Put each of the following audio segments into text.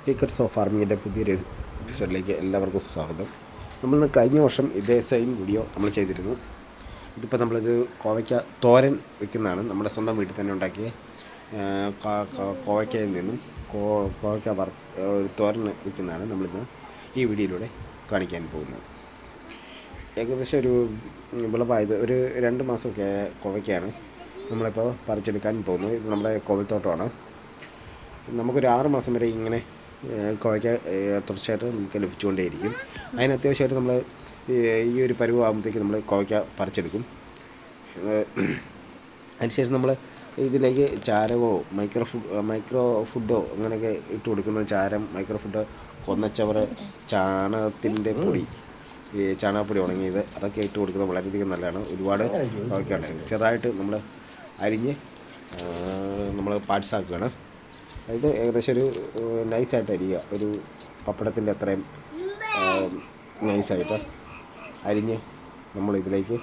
Secrets of ഫാർമിങ്ങിൻ്റെ പുതിയൊരു എപ്പിസോഡിലേക്ക് എല്ലാവർക്കും സ്വാഗതം. നമ്മൾ കഴിഞ്ഞ വർഷം ഇതേ സെയിം വീഡിയോ നമ്മൾ ചെയ്തിരുന്നു. ഇതിപ്പോൾ നമ്മളിത് കോവയ്ക്ക തോരൻ വയ്ക്കുന്നതാണ്. നമ്മുടെ സ്വന്തം വീട്ടിൽ തന്നെ ഉണ്ടാക്കിയ കോവയ്ക്കയിൽ നിന്നും കോവയ്ക്ക ഒരു തോരൻ വയ്ക്കുന്നതാണ് നമ്മളിന്ന് ഈ വീഡിയോയിലൂടെ കാണിക്കാൻ പോകുന്നത്. ഏകദേശം ഒരു വിളവായത് ഒരു 2 മാസമൊക്കെ കോവയ്ക്കയാണ് നമ്മളിപ്പോൾ പറിച്ചെടുക്കാൻ പോകുന്നത്. ഇത് നമ്മുടെ കോവൽത്തോട്ടമാണ്. നമുക്കൊരു 6 മാസം വരെ ഇങ്ങനെ കോവയ്ക്ക തുടർച്ചയായിട്ട് നമുക്ക് ലഭിച്ചുകൊണ്ടേയിരിക്കും. അതിന് അത്യാവശ്യമായിട്ട് നമ്മൾ ഈ ഒരു പരുവമാകുമ്പോഴത്തേക്ക് നമ്മൾ കോവയ്ക്ക പറിച്ചെടുക്കും. അതിനുശേഷം നമ്മൾ ഇതിലേക്ക് ചാരമോ മൈക്രോ ഫുഡോ അങ്ങനെയൊക്കെ ഇട്ട് കൊടുക്കുന്ന ചാരം, മൈക്രോ ഫുഡ്, കൊന്നച്ചവറ്, ചാണകത്തിൻ്റെ പൊടി, ഈ ചാണകപ്പൊടി ഉണങ്ങിയത് അതൊക്കെ ഇട്ട് കൊടുക്കുന്നത് വളരെയധികം നല്ലതാണ്. ഒരുപാട് കോവയ്ക്കയാണ് ചെറുതായിട്ട് നമ്മൾ അരിഞ്ഞ് നമ്മൾ പാഴ്സാക്കുകയാണ്. അതായത് ഏകദേശം ഒരു നൈസായിട്ട് അരിയുക, ഒരു പപ്പടത്തിൻ്റെ അത്രയും നൈസായിട്ട് അരിഞ്ഞ് നമ്മളിതിലേക്ക്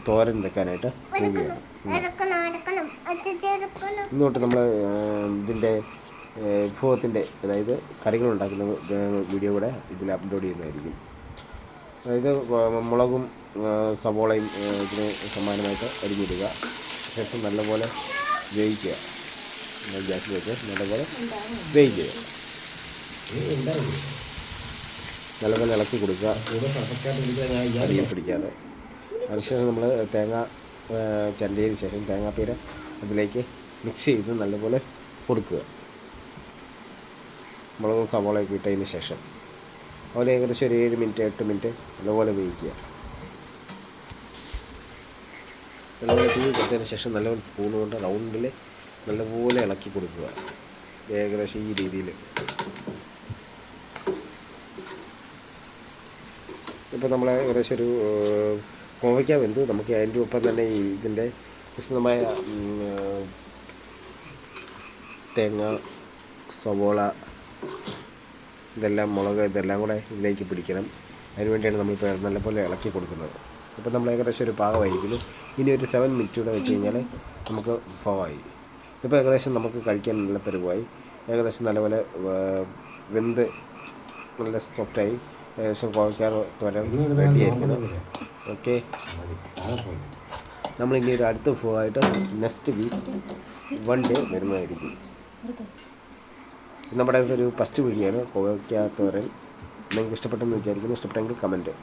തോരൻ വെക്കാനായിട്ട് പോവുകയാണ്. ഇന്നോട്ട് നമ്മൾ ഇതിൻ്റെ വിഭവത്തിൻ്റെ, അതായത് കറികളുണ്ടാക്കുന്ന വീഡിയോ കൂടെ ഇതിൽ അപ്ലോഡ് ചെയ്യുന്നതായിരിക്കും. അതായത് മുളകും സവോളയും ഇതിന് സമാനമായിട്ട് അരിഞ്ഞിടുക. ശേഷം നല്ലപോലെ വേവിക്കുക. ഗ്യാസിൽ വെച്ച് നല്ലപോലെ വേവിക്കുക. നല്ലപോലെ ഇളക്കി കൊടുക്കുക, അടിയിൽ പിടിക്കാതെ. അതിനുശേഷം നമ്മൾ തേങ്ങ ചണ്ടിയതിന് ശേഷം തേങ്ങാപ്പീര അതിലേക്ക് മിക്സ് ചെയ്ത് നല്ലപോലെ കൊടുക്കുക. മുളകും സവോളയൊക്കെ ഇട്ടതിന് ശേഷം അതുപോലെ ഏകദേശം ഒരു 7 മിനിറ്റ് 8 മിനിറ്റ് നല്ലപോലെ വേവിക്കുക. നല്ലപോലെ തീ കൊടുത്തതിന് ശേഷം നല്ലപോലെ സ്പൂൺ കൊണ്ട് റൗണ്ടിൽ നല്ലപോലെ ഇളക്കി കൊടുക്കുക. ഏകദേശം ഈ രീതിയിൽ. ഇപ്പോൾ നമ്മൾ ഏകദേശം ഒരു കോവയ്ക്ക വെന്തു. നമുക്ക് അതിൻ്റെ ഒപ്പം തന്നെ ഇതിൻ്റെ വിശദമായ തേങ്ങ, സവോള, ഇതെല്ലാം, മുളക്, ഇതെല്ലാം കൂടെ ഇതിലേക്ക് പിടിക്കണം. അതിനുവേണ്ടിയാണ് നമ്മളിപ്പോൾ നല്ലപോലെ ഇളക്കി കൊടുക്കുന്നത്. ഇപ്പോൾ നമ്മൾ ഏകദേശം ഒരു പാകമായിരിക്കുന്നു. ഇനി ഒരു 7 മിനിറ്റ് കൂടെ വെച്ച് കഴിഞ്ഞാൽ നമുക്ക് പാകമായി. ഇപ്പോൾ ഏകദേശം നമുക്ക് കഴിക്കാൻ നല്ല പരുവായി. ഏകദേശം നല്ലപോലെ വെന്ത് നല്ല സോഫ്റ്റായി. ഏകദേശം കോവയ്ക്ക തോരൻ റെഡിയായിരിക്കണം. ഓക്കെ, നമ്മളിനി ഒരു അടുത്ത വിഭവമായിട്ട് നെക്സ്റ്റ് വീക്ക് 1 ഡേ വരുന്നതായിരിക്കും. നമ്മുടെ ഒരു ഫസ്റ്റ് വീഡിയോ ആണ് കോവയ്ക്ക തോരൻ. നിങ്ങൾക്ക് ഇഷ്ടപ്പെട്ടെന്ന് വിചാരിക്കുന്നു. ഇഷ്ടപ്പെട്ടെങ്കിൽ കമൻറ്റ്.